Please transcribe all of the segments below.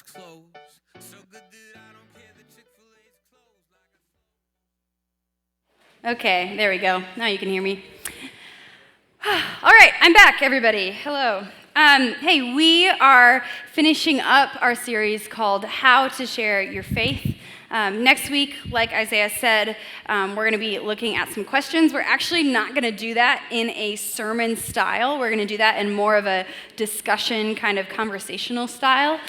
is closed. So good that I don't care that Chick-fil-A's closed. Okay, there we go. Now you can hear me. All right, I'm back, everybody. Hello. Hey, we are finishing up our series called How to Share Your Faith. Next week, like Isaiah said, we're going to be looking at some questions. We're actually not going to do that in a sermon style. We're going to do that in more of a discussion, kind of conversational style,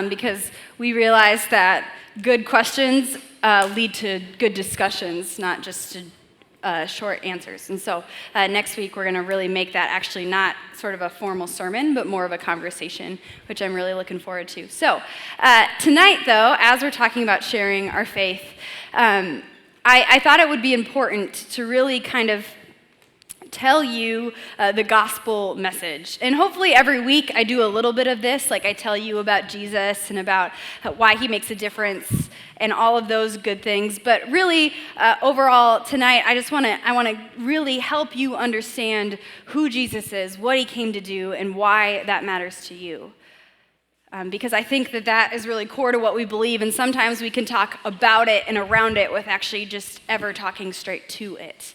because we realize that good questions lead to good discussions, not just to short answers. And so next week, we're going to really make that actually not sort of a formal sermon, but more of a conversation, which I'm really looking forward to. So tonight, though, as we're talking about sharing our faith, I thought it would be important to really kind of tell you the gospel message. And hopefully every week I do a little bit of this, like I tell you about Jesus and about why he makes a difference and all of those good things. But really, overall tonight, I want to really help you understand who Jesus is, what he came to do, and why that matters to you. Because I think that is really core to what we believe, and sometimes we can talk about it and around it with actually just ever talking straight to it.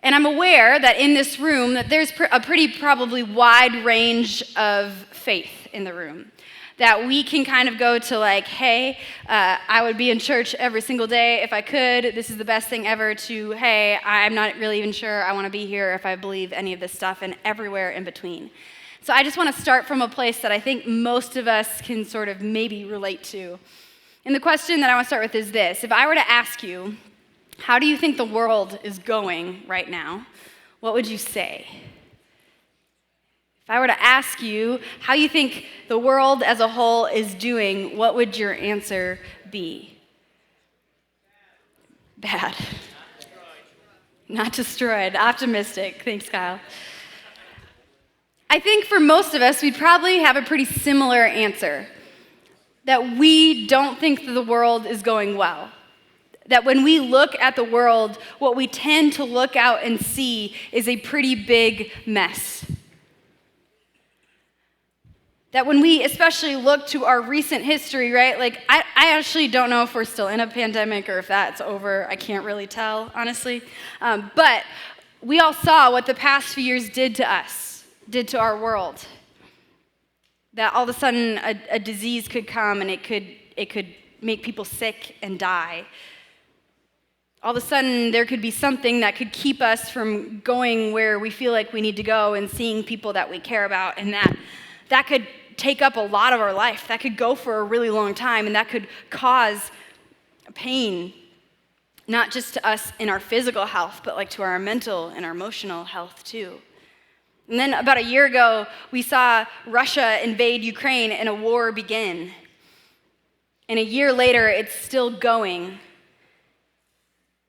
And I'm aware that in this room that there's a pretty probably wide range of faith in the room. That we can kind of go to like, hey, I would be in church every single day if I could. This is the best thing ever, to, hey, I'm not really even sure I want to be here if I believe any of this stuff, and everywhere in between. So I just want to start from a place that I think most of us can sort of maybe relate to. And the question that I want to start with is this. If I were to ask you, how do you think the world is going right now? What would you say? If I were to ask you how you think the world as a whole is doing, what would your answer be? Bad. Not destroyed. Optimistic. Thanks, Kyle. I think for most of us, we'd probably have a pretty similar answer. That we don't think that the world is going well. That when we look at the world, what we tend to look out and see is a pretty big mess. That when we especially look to our recent history, right? Like, I actually don't know if we're still in a pandemic or if that's over. I can't really tell, honestly. But we all saw what the past few years did to us, did to our world. That all of a sudden a disease could come and it could make people sick and die. All of a sudden, there could be something that could keep us from going where we feel like we need to go and seeing people that we care about, and that could take up a lot of our life. That could go for a really long time, and that could cause pain, not just to us in our physical health, but like to our mental and our emotional health too. And then about a year ago, we saw Russia invade Ukraine and a war begin. And a year later, it's still going.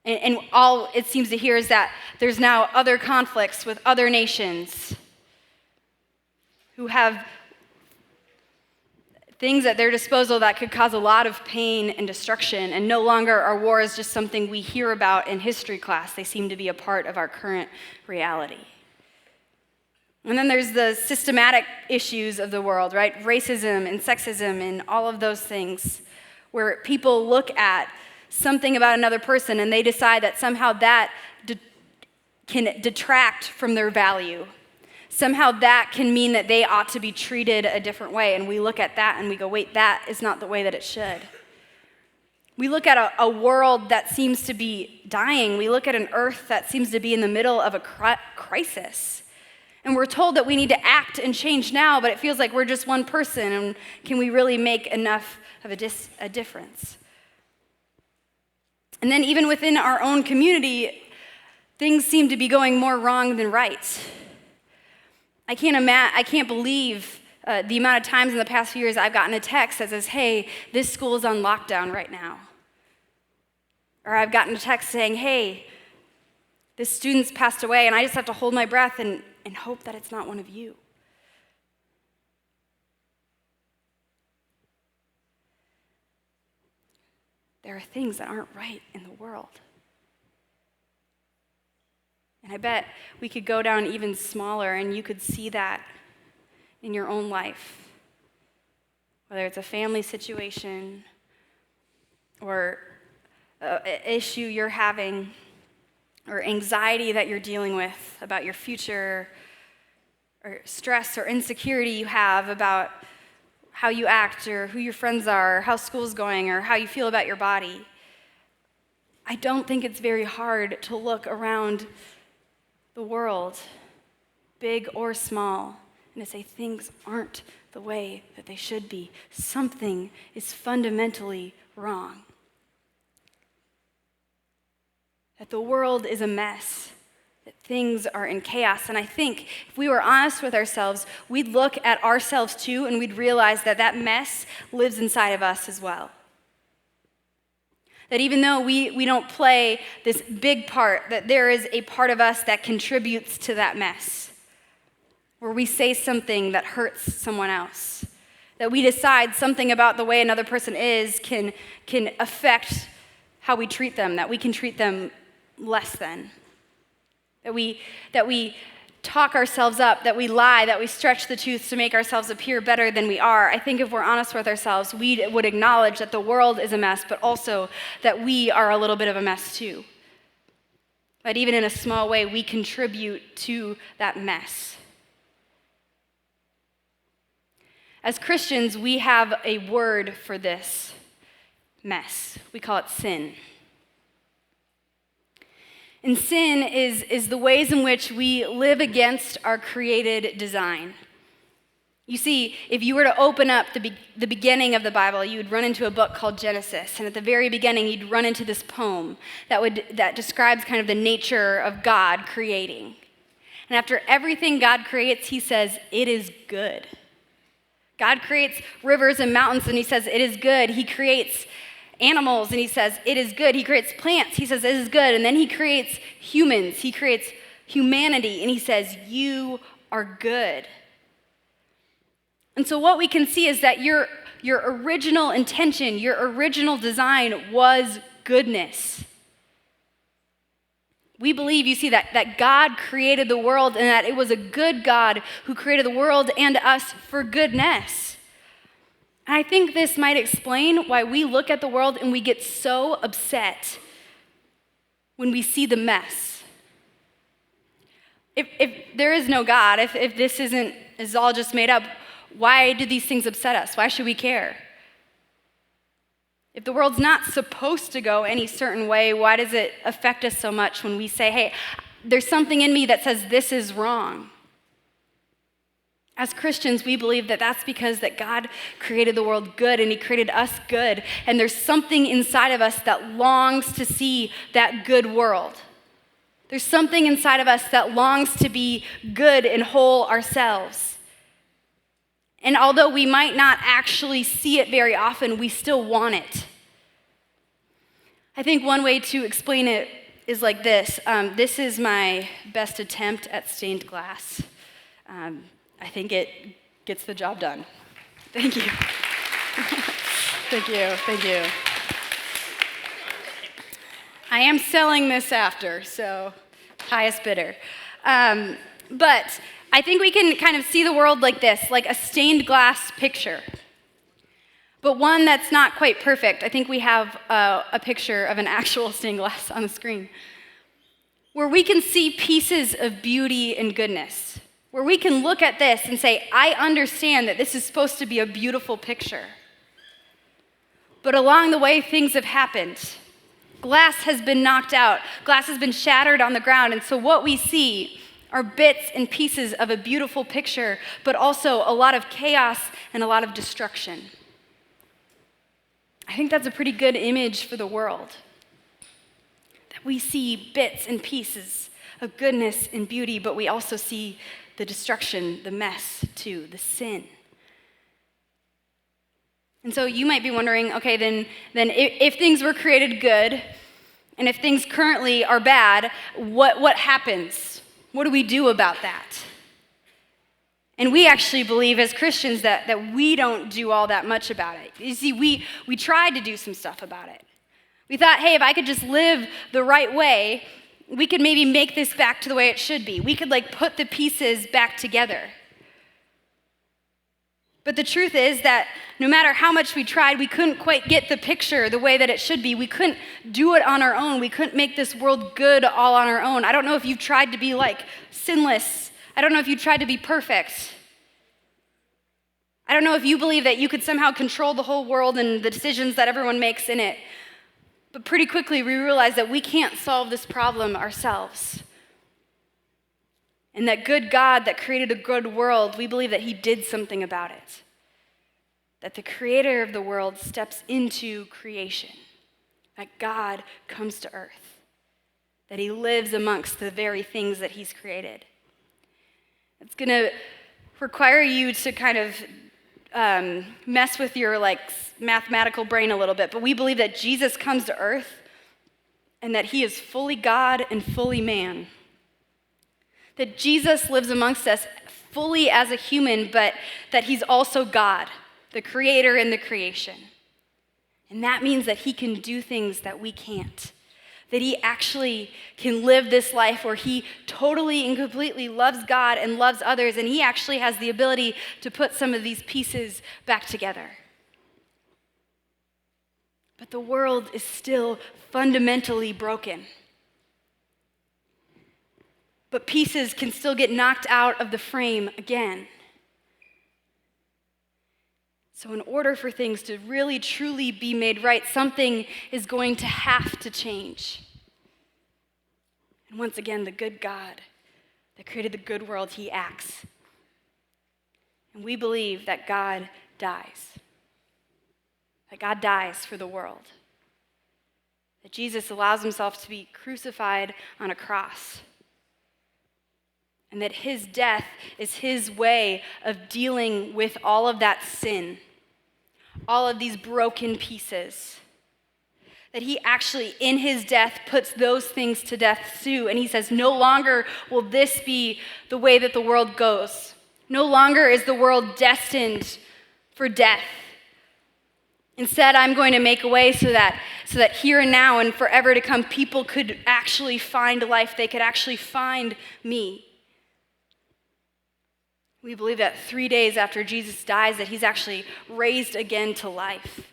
And all it seems to hear is that there's now other conflicts with other nations who have things at their disposal that could cause a lot of pain and destruction. And no longer are wars just something we hear about in history class. They seem to be a part of our current reality. And then there's the systematic issues of the world, right? Racism and sexism and all of those things where people look at something about another person and they decide that somehow that can detract from their value. Somehow that can mean that they ought to be treated a different way. And we look at that and we go, wait, that is not the way that it should. We look at a world that seems to be dying. We look at an earth that seems to be in the middle of a crisis. And we're told that we need to act and change now, but it feels like we're just one person. And can we really make enough of a difference? And then even within our own community, things seem to be going more wrong than right. I can't believe the amount of times in the past few years I've gotten a text that says, hey, this school is on lockdown right now. Or I've gotten a text saying, hey, this student's passed away, and I just have to hold my breath and hope that it's not one of you. There are things that aren't right in the world. And I bet we could go down even smaller and you could see that in your own life. whether it's a family situation or an issue you're having or anxiety that you're dealing with about your future or stress or insecurity you have about how you act or who your friends are, or how school's going, or how you feel about your body. I don't think it's very hard to look around the world, big or small, and to say things aren't the way that they should be. Something is fundamentally wrong. That the world is a mess, that things are in chaos. And I think if we were honest with ourselves, we'd look at ourselves too, and we'd realize that that mess lives inside of us as well. That even though we don't play this big part, that there is a part of us that contributes to that mess, where we say something that hurts someone else, that we decide something about the way another person is can affect how we treat them, that we can treat them less than, that we talk ourselves up, that we lie, that we stretch the truth to make ourselves appear better than we are. I think if we're honest with ourselves, we would acknowledge that the world is a mess, but also that we are a little bit of a mess too. That even in a small way, we contribute to that mess. As Christians, we have a word for this mess. We call it sin. And sin is the ways in which we live against our created design. You see, if you were to open up the beginning of the Bible, you would run into a book called Genesis. And at the very beginning, you'd run into this poem that describes kind of the nature of God creating. And after everything God creates, he says, it is good. God creates rivers and mountains, and he says, it is good. He creates animals, and he says, it is good. He creates plants, he says, it is good. And then he creates humans, he creates humanity, and he says, you are good. And so what we can see is that your original intention, your original design was goodness. We believe, you see, that God created the world and that it was a good God who created the world and us for goodness. And I think this might explain why we look at the world and we get so upset when we see the mess. If there is no God, if this is all just made up, why do these things upset us? Why should we care? If the world's not supposed to go any certain way, why does it affect us so much when we say, hey, there's something in me that says this is wrong? As Christians, we believe that that's because that God created the world good and he created us good. And there's something inside of us that longs to see that good world. There's something inside of us that longs to be good and whole ourselves. And although we might not actually see it very often, we still want it. I think one way to explain it is like this. This is my best attempt at stained glass. I think it gets the job done. Thank you. Thank you. I am selling this after, so highest bidder. But I think we can kind of see the world like this, like a stained glass picture. But one that's not quite perfect. I think we have a picture of an actual stained glass on the screen, where we can see pieces of beauty and goodness. Where we can look at this and say, I understand that this is supposed to be a beautiful picture. But along the way, things have happened. Glass has been knocked out. Glass has been shattered on the ground. And so what we see are bits and pieces of a beautiful picture, but also a lot of chaos and a lot of destruction. I think that's a pretty good image for the world. That we see bits and pieces of goodness and beauty, but we also see the destruction, the mess too, the sin. And so you might be wondering, okay, then if things were created good, and if things currently are bad, what happens? What do we do about that? And we actually believe as Christians that we don't do all that much about it. You see, we tried to do some stuff about it. We thought, hey, if I could just live the right way, we could maybe make this back to the way it should be. We could put the pieces back together. But the truth is that no matter how much we tried, we couldn't quite get the picture the way that it should be. We couldn't do it on our own. We couldn't make this world good all on our own. I don't know if you've tried to be like sinless. I don't know if you tried to be perfect. I don't know if you believe that you could somehow control the whole world and the decisions that everyone makes in it. But pretty quickly we realize that we can't solve this problem ourselves. And that good God that created a good world, we believe that he did something about it. That the creator of the world steps into creation. That God comes to earth. That he lives amongst the very things that he's created. It's going to require you to kind of mess with your mathematical brain a little bit, but we believe that Jesus comes to earth and that he is fully God and fully man. That Jesus lives amongst us fully as a human, but that he's also God, the creator and the creation. And that means that he can do things that we can't. That he actually can live this life where he totally and completely loves God and loves others, and he actually has the ability to put some of these pieces back together. But the world is still fundamentally broken. But pieces can still get knocked out of the frame again. So in order for things to really, truly be made right, something is going to have to change. And once again, the good God that created the good world, he acts. And we believe that God dies. That God dies for the world. That Jesus allows himself to be crucified on a cross. And that his death is his way of dealing with all of that sin. All of these broken pieces. That he actually, in his death, puts those things to death too. And he says, no longer will this be the way that the world goes. No longer is the world destined for death. Instead, I'm going to make a way so that here and now and forever to come, people could actually find life. They could actually find me. We believe that 3 days after Jesus dies, that he's actually raised again to life.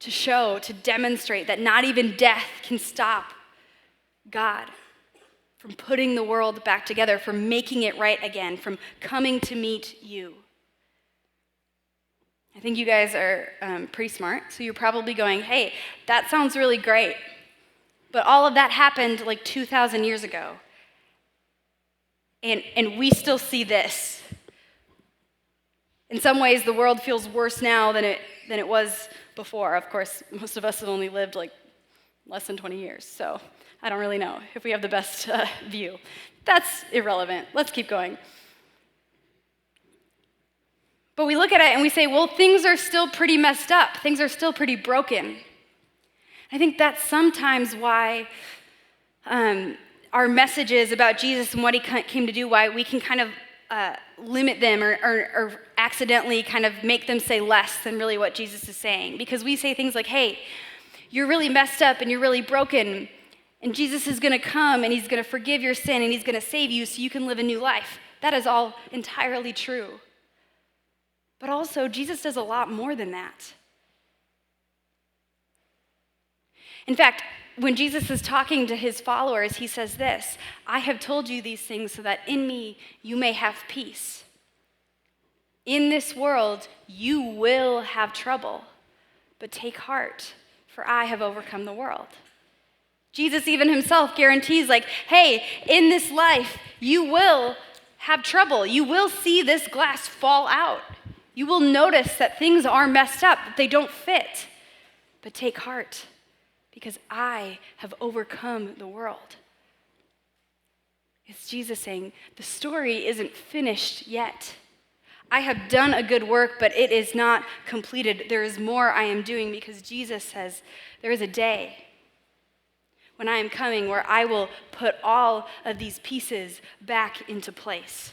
To show, to demonstrate that not even death can stop God from putting the world back together, from making it right again, from coming to meet you. I think you guys are pretty smart, so you're probably going, hey, that sounds really great. But all of that happened like 2,000 years ago. And we still see this. In some ways, the world feels worse now than it was before. Of course, most of us have only lived like less than 20 years, so I don't really know if we have the best view. That's irrelevant. Let's keep going. But we look at it and we say, well, things are still pretty messed up. Things are still pretty broken. I think that's sometimes why our messages about Jesus and what he came to do, why we can kind of limit them or accidentally kind of make them say less than really what Jesus is saying. Because we say things like, hey, you're really messed up and you're really broken, and Jesus is going to come and he's going to forgive your sin and he's going to save you so you can live a new life. That is all entirely true. But also, Jesus does a lot more than that. In fact, when Jesus is talking to his followers, he says this, I have told you these things so that in me you may have peace. In this world you will have trouble, but take heart, for I have overcome the world. Jesus even himself guarantees hey, in this life you will have trouble. You will see this glass fall out. You will notice that things are messed up, that they don't fit, but take heart. Because I have overcome the world. It's Jesus saying, the story isn't finished yet. I have done a good work, but it is not completed. There is more I am doing because Jesus says, there is a day when I am coming where I will put all of these pieces back into place.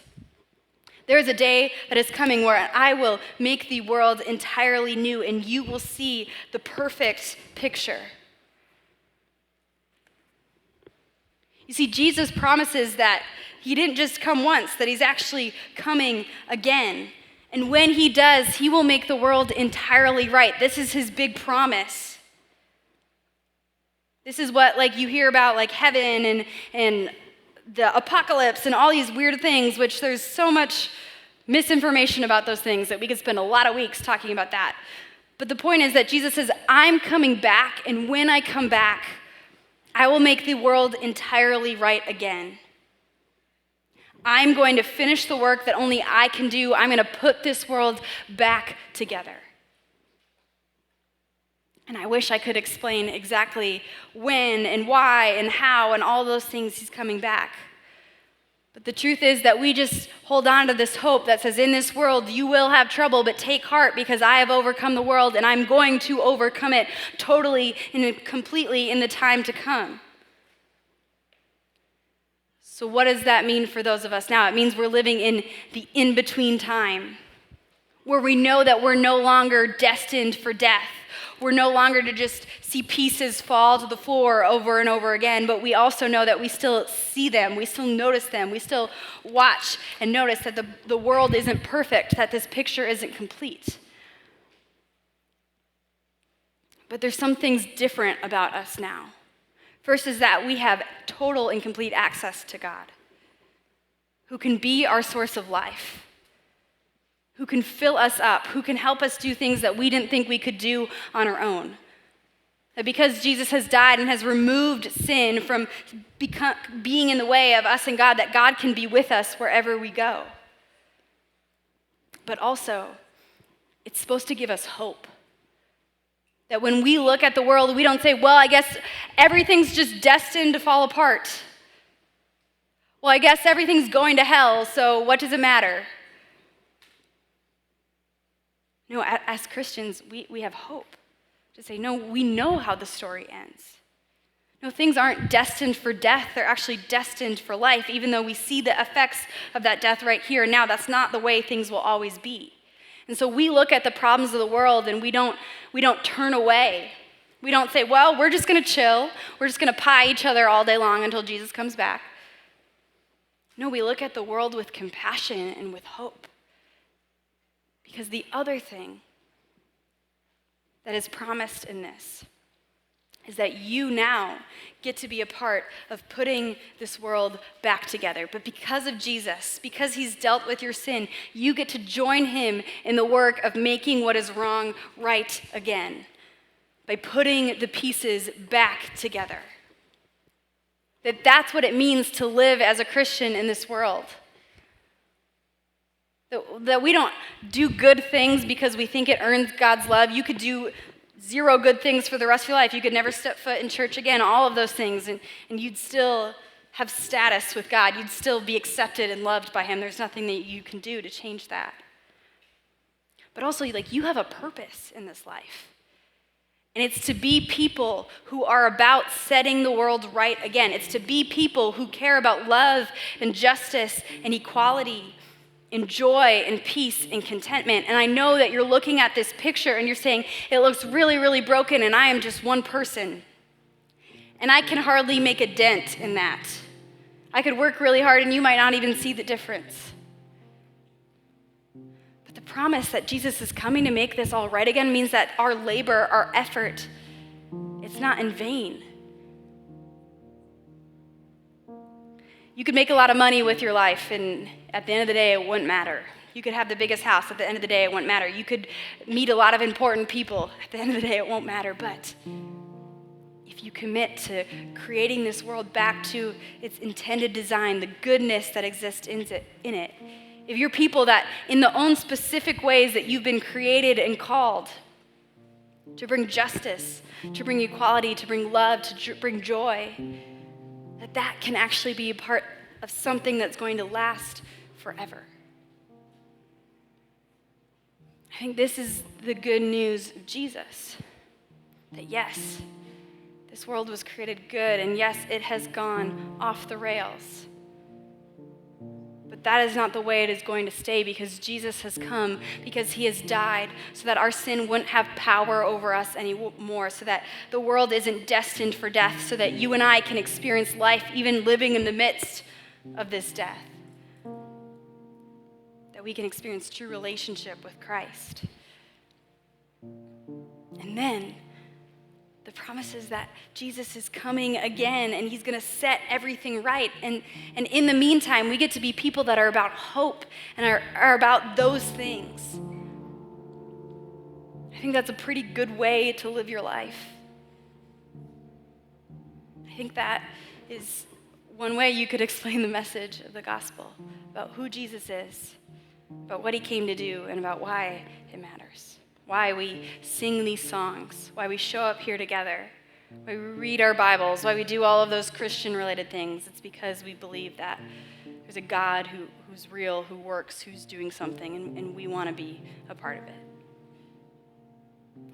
There is a day that is coming where I will make the world entirely new and you will see the perfect picture. You see, Jesus promises that he didn't just come once, that he's actually coming again. And when he does, he will make the world entirely right. This is his big promise. This is what you hear about heaven and the apocalypse and all these weird things, which there's so much misinformation about those things that we could spend a lot of weeks talking about that. But the point is that Jesus says, I'm coming back, and when I come back, I will make the world entirely right again. I'm going to finish the work that only I can do. I'm going to put this world back together. And I wish I could explain exactly when and why and how and all those things he's coming back. But the truth is that we just hold on to this hope that says, in this world you will have trouble, but take heart because I have overcome the world and I'm going to overcome it totally and completely in the time to come. So what does that mean for those of us now? It means we're living in the in-between time, where we know that we're no longer destined for death. We're no longer to just see pieces fall to the floor over and over again, but we also know that we still see them, we still notice them, we still watch and notice that the world isn't perfect, that this picture isn't complete. But there's some things different about us now. First is that we have total and complete access to God, who can be our source of life, who can fill us up, who can help us do things that we didn't think we could do on our own. That because Jesus has died and has removed sin from being in the way of us and God, that God can be with us wherever we go. But also, it's supposed to give us hope. That when we look at the world, we don't say, well, I guess everything's just destined to fall apart. Well, I guess everything's going to hell, so what does it matter? No, as Christians, we have hope to say, no, we know how the story ends. No, things aren't destined for death. They're actually destined for life, even though we see the effects of that death right here and now. That's not the way things will always be. And so we look at the problems of the world and we don't turn away. We don't say, well, we're just going to chill. We're just going to pie each other all day long until Jesus comes back. No, we look at the world with compassion and with hope. Because the other thing that is promised in this is that you now get to be a part of putting this world back together. But because of Jesus, because he's dealt with your sin, you get to join him in the work of making what is wrong right again by putting the pieces back together. That's what it means to live as a Christian in this world. That we don't do good things because we think it earns God's love. You could do 0 good things for the rest of your life. You could never step foot in church again, all of those things, and you'd still have status with God. You'd still be accepted and loved by him. There's nothing that you can do to change that. But also, you have a purpose in this life. And it's to be people who are about setting the world right again. It's to be people who care about love and justice and equality and joy and peace and contentment. And I know that you're looking at this picture and you're saying, it looks really, really broken and I am just one person. And I can hardly make a dent in that. I could work really hard and you might not even see the difference. But the promise that Jesus is coming to make this all right again means that our labor, our effort, it's not in vain. You could make a lot of money with your life, and at the end of the day, it wouldn't matter. You could have the biggest house. At the end of the day, it wouldn't matter. You could meet a lot of important people. At the end of the day, it won't matter. But if you commit to creating this world back to its intended design, the goodness that exists in it, if you're people that in the own specific ways that you've been created and called to bring justice, to bring equality, to bring love, to bring joy, that can actually be a part of something that's going to last forever. I think this is the good news of Jesus. That yes, this world was created good, and yes, it has gone off the rails. But that is not the way it is going to stay, because Jesus has come, because he has died, so that our sin wouldn't have power over us anymore, so that the world isn't destined for death, so that you and I can experience life even living in the midst of this death. That we can experience true relationship with Christ. And then the promise is that Jesus is coming again and he's going to set everything right. And in the meantime, we get to be people that are about hope and are about those things. I think that's a pretty good way to live your life. I think that is one way you could explain the message of the gospel about who Jesus is, about what he came to do, and about why it matters. Why we sing these songs, why we show up here together, why we read our Bibles, why we do all of those Christian-related things. It's because we believe that there's a God who's real, who works, who's doing something, and we want to be a part of it.